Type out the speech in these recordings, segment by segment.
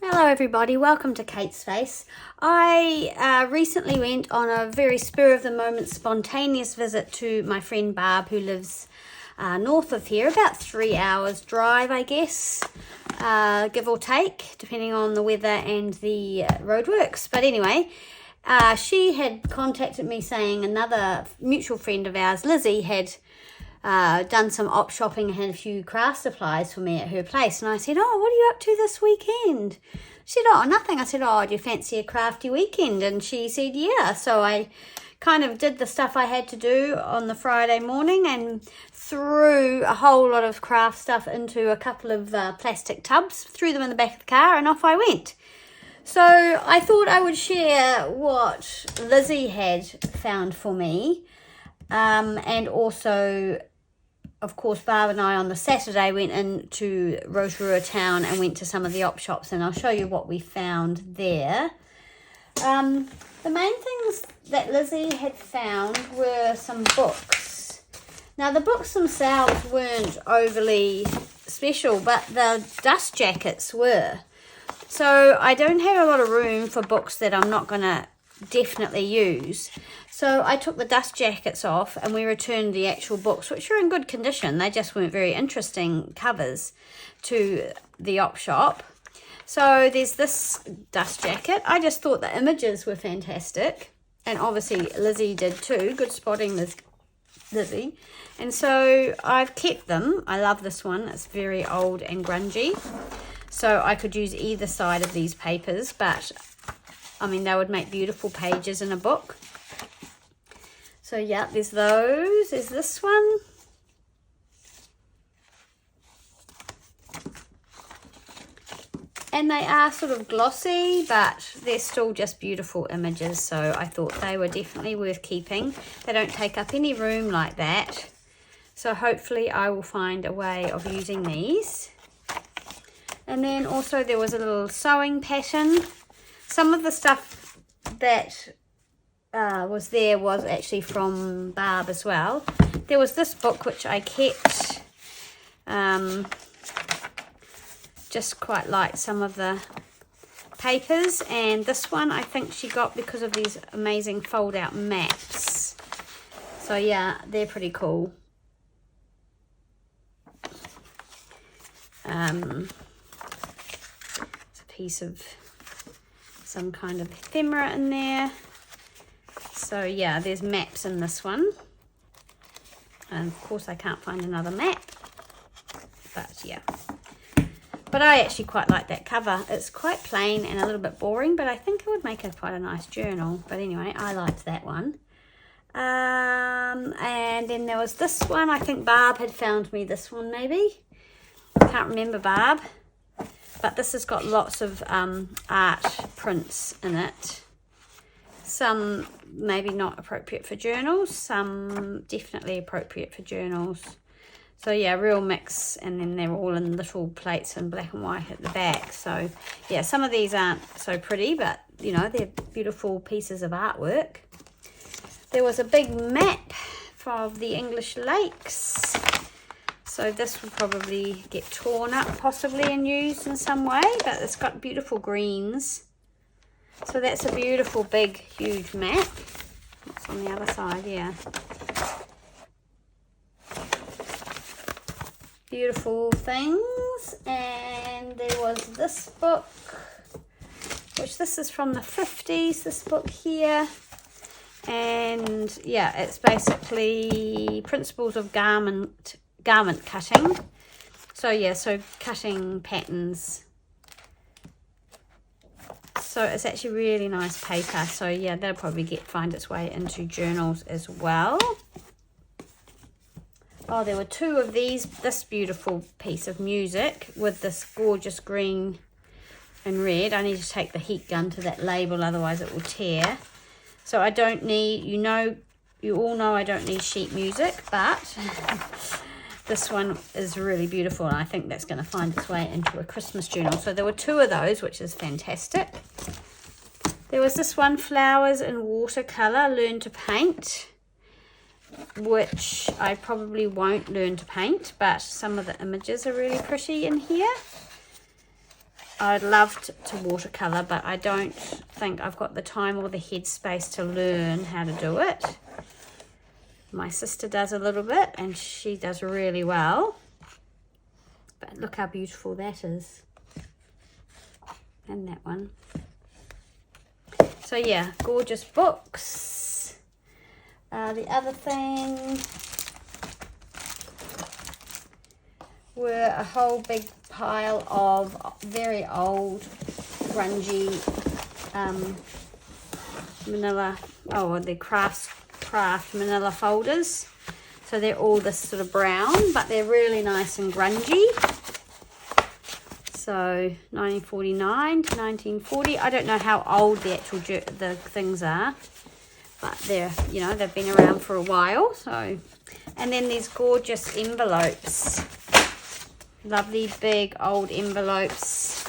Hello everybody, welcome to Kate's Space. I recently went on a very spur-of-the-moment spontaneous visit to my friend Barb, who lives north of here, about 3 hours drive I guess, give or take, depending on the weather and the roadworks. But anyway, she had contacted me saying another mutual friend of ours, Lizzie, had done some op shopping and had a few craft supplies for me at her place. And I said, oh, what are you up to this weekend? She said, oh, nothing. I said, oh, do you fancy a crafty weekend? And she said, yeah. So I kind of did the stuff I had to do on the Friday morning and threw a whole lot of craft stuff into a couple of plastic tubs, threw them in the back of the car, and off I went. So I thought I would share what Lizzie had found for me, and also, of course, Barb and I on the Saturday went into Rotorua town and went to some of the op shops, and I'll show you what we found there. The main things that Lizzie had found were some books. Now, the books themselves weren't overly special, but the dust jackets were. So I don't have a lot of room for books that I'm not going to definitely use. So I took the dust jackets off and we returned the actual books, which were in good condition. They just weren't very interesting covers, to the op shop. So there's this dust jacket. I just thought the images were fantastic. And obviously Lizzie did too. Good spotting, Lizzie. And so I've kept them. I love this one. It's very old and grungy. So I could use either side of these papers, but I mean, they would make beautiful pages in a book. So yeah, there's those. There's this one. And they are sort of glossy, but they're still just beautiful images. So I thought they were definitely worth keeping. They don't take up any room like that. So hopefully I will find a way of using these. And then also there was a little sewing pattern. Some of the stuff that was there was actually from Barb as well. There was this book which I kept. Just quite like some of the papers, and this one I think she got because of these amazing fold out maps. So yeah, they're pretty cool. It's a piece of some kind of ephemera in there. So yeah, there's maps in this one. And of course I can't find another map. But yeah. But I actually quite like that cover. It's quite plain and a little bit boring, but I think it would make quite a nice journal. But anyway, I liked that one. And then there was this one. I think Barb had found me this one maybe. Can't remember Barb. But this has got lots of art prints in it. Some maybe not appropriate for journals, some definitely appropriate for journals. So yeah, real mix, and then they're all in little plates in black and white at the back. So yeah, some of these aren't so pretty, but you know, they're beautiful pieces of artwork. There was a big map of the English lakes. So this will probably get torn up possibly and used in some way, but it's got beautiful greens. So that's a beautiful, big, huge map. What's on the other side? Yeah. Beautiful things. And there was this book, which this is from the 50s, this book here. And yeah, it's basically principles of garment cutting. So yeah, so cutting patterns. So it's actually really nice paper. So yeah, that'll probably find its way into journals as well. Oh, there were two of these. This beautiful piece of music with this gorgeous green and red. I need to take the heat gun to that label, otherwise it will tear. So I don't need, you all know I don't need sheet music, but this one is really beautiful, and I think that's going to find its way into a Christmas journal. So there were two of those, which is fantastic. There was this one, Flowers in Watercolour, Learn to Paint, which I probably won't learn to paint, but some of the images are really pretty in here. I'd love to watercolor, but I don't think I've got the time or the headspace to learn how to do it. My sister does a little bit and she does really well. But look how beautiful that is. And that one. So yeah, gorgeous books. The other thing were a whole big pile of very old grungy manila, they're craft manila folders. So they're all this sort of brown, but they're really nice and grungy. So 1949 to 1940. I don't know how old the actual the things are, but they're, you know, they've been around for a while. So, and then these gorgeous envelopes. Lovely big old envelopes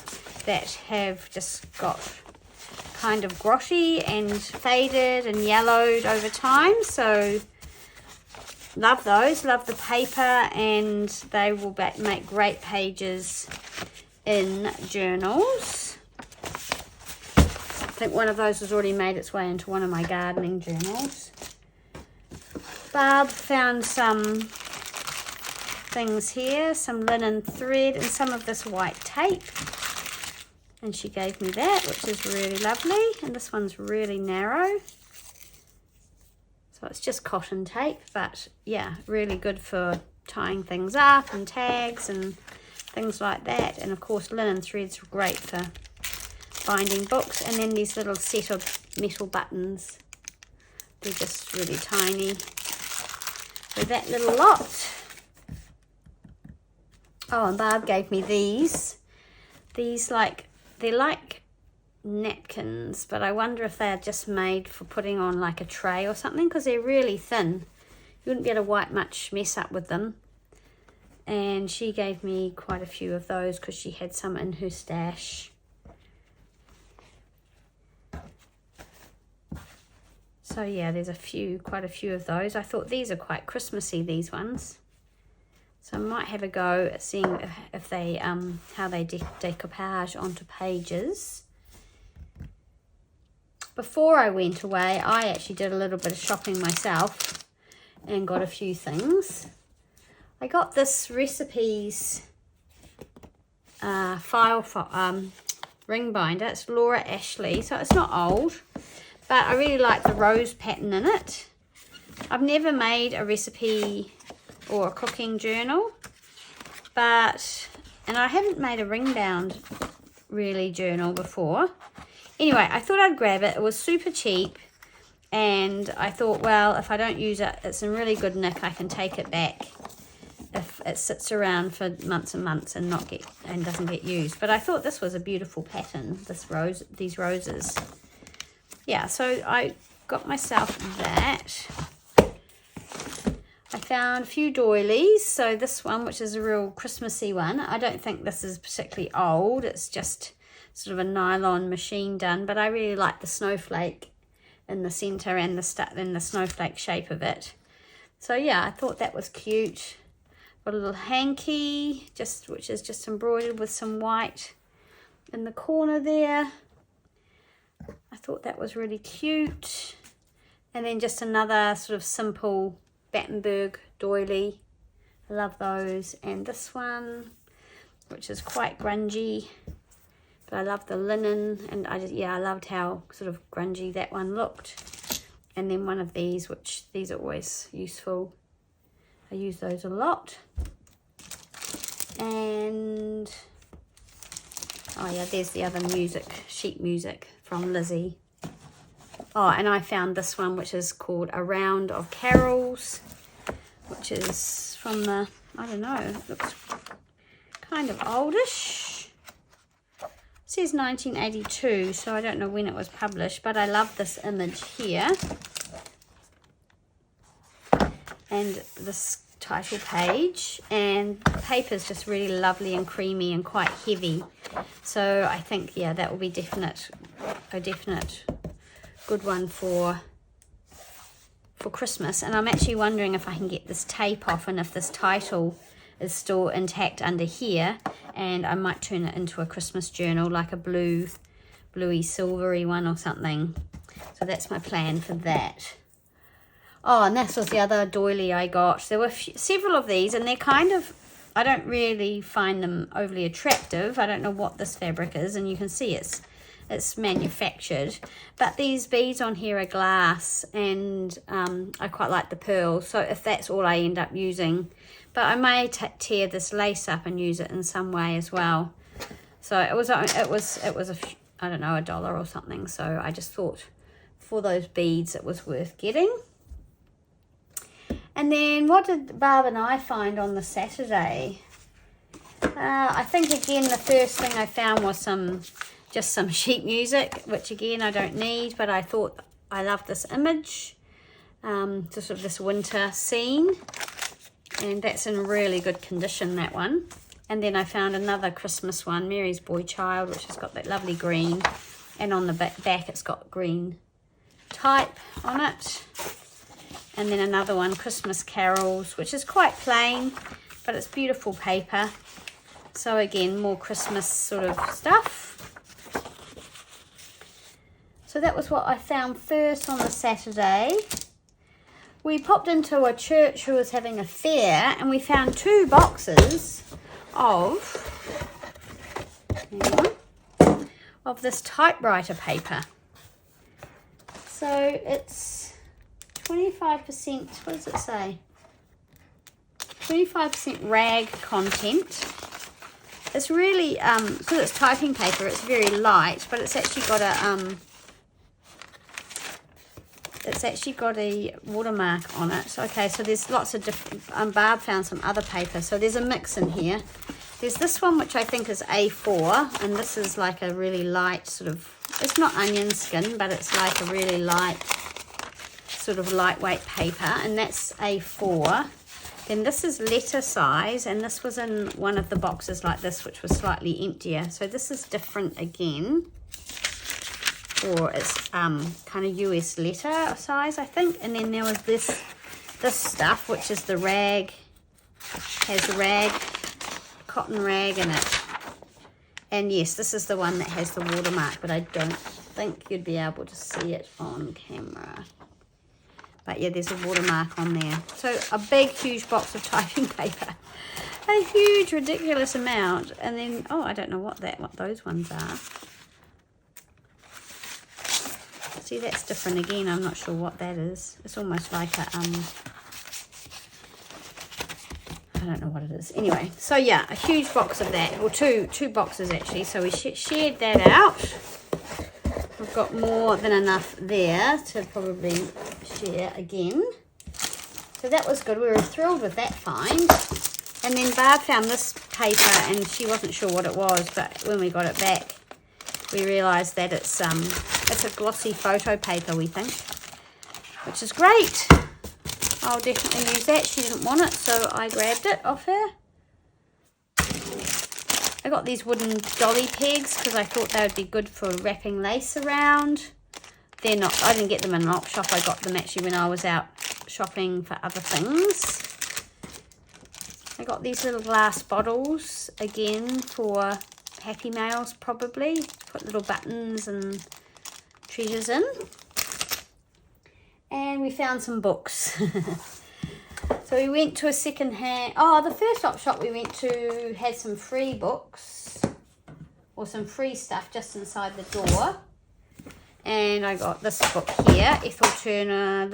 that have just got kind of grotty and faded and yellowed over time. So love those, love the paper, and they will make great pages in journals. I think one of those has already made its way into one of my gardening journals. Barb found some things here, some linen thread and some of this white tape, and she gave me that, which is really lovely. And this one's really narrow, so it's just cotton tape, but yeah, really good for tying things up and tags and things like that. And of course linen threads are great for binding books. And then these little set of metal buttons, they're just really tiny. So that little lot. Oh, and Barb gave me these they're like napkins, but I wonder if they're just made for putting on like a tray or something, because they're really thin. You wouldn't be able to wipe much mess up with them. And she gave me quite a few of those because she had some in her stash. So yeah, there's quite a few of those. I thought these are quite Christmassy, these ones. So I might have a go at seeing if they how they decoupage onto pages. Before I went away, I actually did a little bit of shopping myself and got a few things. I got this recipes file ring binder. It's Laura Ashley, so it's not old, but I really like the rose pattern in it. I've never made a recipe or a cooking journal, and I haven't made a ring bound really journal before. Anyway, I thought I'd grab it. It was super cheap, and I thought, well, if I don't use it, it's in really good nick, I can take it back if it sits around for months and months and doesn't get used. But I thought this was a beautiful pattern, these roses. Yeah, so I got myself that. I found a few doilies. So this one, which is a real Christmassy one, I don't think this is particularly old. It's just sort of a nylon machine done, but I really like the snowflake in the center and the snowflake shape of it. So yeah, I thought that was cute. Got a little hanky, which is just embroidered with some white in the corner there. I thought that was really cute. And then just another sort of simple Battenberg doily. I love those. And this one, which is quite grungy, but I love the linen, and I loved how sort of grungy that one looked. And then one of these, which these are always useful. I use those a lot. And oh yeah, there's the other sheet music from Lizzie. Oh, and I found this one, which is called A Round of Carols, which is from the, I don't know, it looks kind of oldish. It says 1982, so I don't know when it was published, but I love this image here. And this title page, and the paper is just really lovely and creamy and quite heavy. So I think, yeah, that will be a definite good one for Christmas. And I'm actually wondering if I can get this tape off and if this title is still intact under here, and I might turn it into a Christmas journal, like a bluey silvery one or something. So that's my plan for that. Oh, and this was the other doily I got. There were several of these, and they're kind of, I don't really find them overly attractive. I don't know what this fabric is, and you can see it's manufactured, but these beads on here are glass, and I quite like the pearls, so if that's all I end up using, but I may tear this lace up and use it in some way as well. So it was I don't know, $1 or something, so I just thought for those beads it was worth getting. And then what did Barb and I find on the Saturday? I think again the first thing I found was just some sheet music, which again I don't need, but I thought I loved this image, just of this winter scene, and that's in really good condition, that one. And then I found another Christmas one, Mary's Boy Child, which has got that lovely green, and on the back it's got green type on it. And then another one, Christmas Carols, which is quite plain, but it's beautiful paper. So again, more Christmas sort of stuff. So that was what I found first on the Saturday. We popped into a church who was having a fair, and we found 2 boxes of this typewriter paper. So it's 25%, what does it say? 25% rag content. It's really, because it's typing paper, it's very light, but it's actually got a watermark on it. Okay, so there's lots of different, Barb found some other paper, so there's a mix in here. There's this one which I think is A4, and this is like a really light sort of, it's not onion skin, but it's like a really light, sort of lightweight paper, and that's A4. Then this is letter size, and this was in one of the boxes like this, which was slightly emptier. So this is different again. Or it's kind of US letter size, I think. And then there was this stuff, which is the rag, has rag, cotton rag in it. And yes, this is the one that has the watermark, but I don't think you'd be able to see it on camera. But yeah, there's a watermark on there. So a big, huge box of typing paper. A huge, ridiculous amount. And then, oh, I don't know what those ones are. See, that's different again. I'm not sure what that is. It's almost like a, I don't know what it is. Anyway, so yeah, a huge box of that. Or two boxes actually. So we shared that out. We've got more than enough there to probably share again. So that was good. We were thrilled with that find. And then Barb found this paper, and she wasn't sure what it was, but when we got it back, we realised that it's a glossy photo paper, we think, which is great. I'll definitely use that. She didn't want it, so I grabbed it off her. I got these wooden dolly pegs because I thought they would be good for wrapping lace around. They're not, I didn't get them in an op shop. I got them actually when I was out shopping for other things. I got these little glass bottles, again, for happy mails probably. Put little buttons and treasures in. And we found some books. So we went to a secondhand, the first op shop we went to had some free books, or some free stuff just inside the door. And I got this book here, Ethel Turner,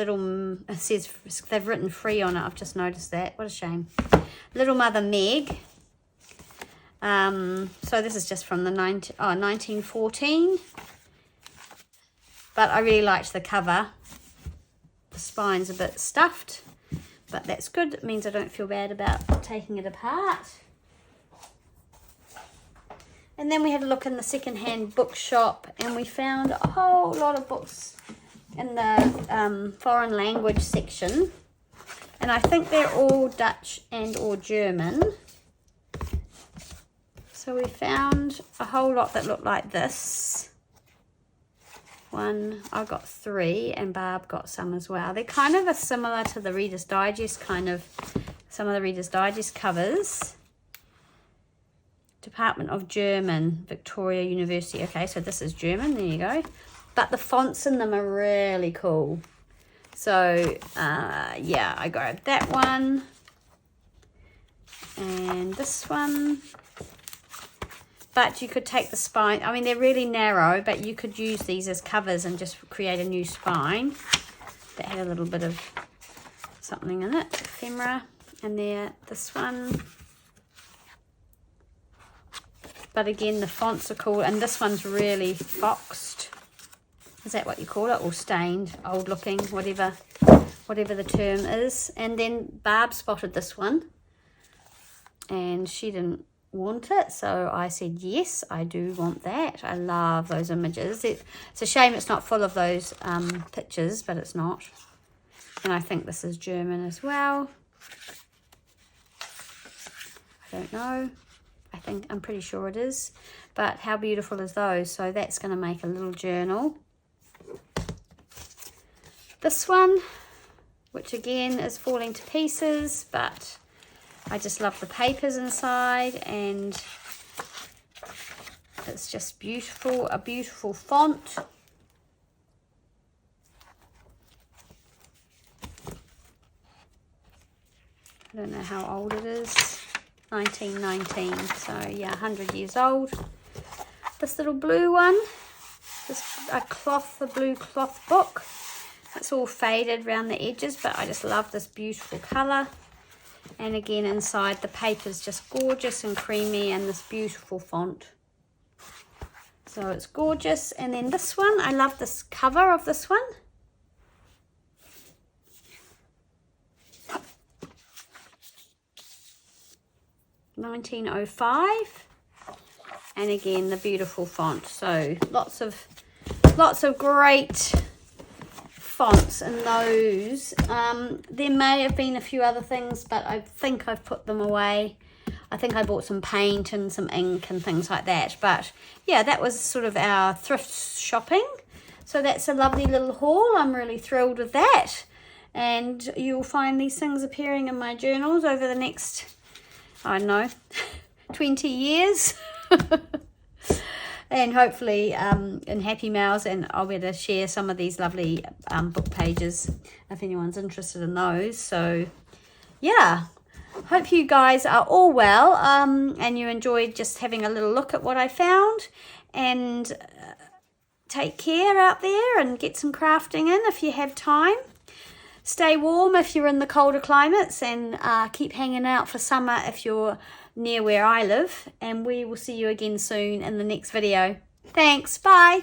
it says they've written free on it, I've just noticed that, what a shame. Little Mother Meg. So this is just from the 1914. But I really liked the cover. The spine's a bit stuffed, but that's good. It means I don't feel bad about taking it apart. And then we had a look in the secondhand bookshop, and we found a whole lot of books in the foreign language section. And I think they're all Dutch and or German. So we found a whole lot that looked like this. I got 3, and Barb got some as well. They kind of are similar to the Reader's Digest, kind of some of the Reader's Digest covers. Department of German, Victoria University. Okay, so this is German, there you go. But the fonts in them are really cool. So, yeah, I grabbed that one. And this one. But you could take the spine. I mean, they're really narrow, but you could use these as covers and just create a new spine that had a little bit of something in it. Ephemera. And there, this one. But again, the fonts are cool. And this one's really foxed. Is that what you call it? Or stained, old looking, whatever the term is. And then Barb spotted this one. And she didn't want it, so I said yes, I do want that. I love those images. It's a shame it's not full of those pictures, but it's not. And I think this is German as well. I don't know. I'm pretty sure it is. But how beautiful is those? So that's going to make a little journal. This one, which again is falling to pieces, but I just love the papers inside, and it's just beautiful, a beautiful font. I don't know how old it is. 1919, so yeah, 100 years old. This little blue one, a blue cloth book. It's all faded around the edges, but I just love this beautiful colour. And again, inside the paper's just gorgeous and creamy, and this beautiful font. So it's gorgeous. And then this one, I love this cover of this one. $19.05. And again, the beautiful font. So lots of great fonts in those. There may have been a few other things, but I think I've put them away. I think I bought some paint and some ink and things like that. But yeah, that was sort of our thrift shopping. So that's a lovely little haul. I'm really thrilled with that. And you'll find these things appearing in my journals over the next, I don't know, 20 years. And hopefully in Happy Mails, and I'll be able to share some of these lovely book pages if anyone's interested in those. So yeah, hope you guys are all well, and you enjoyed just having a little look at what I found. And take care out there and get some crafting in if you have time. Stay warm if you're in the colder climates, and keep hanging out for summer if you're near where I live. And we will see you again soon in the next video. Thanks, bye.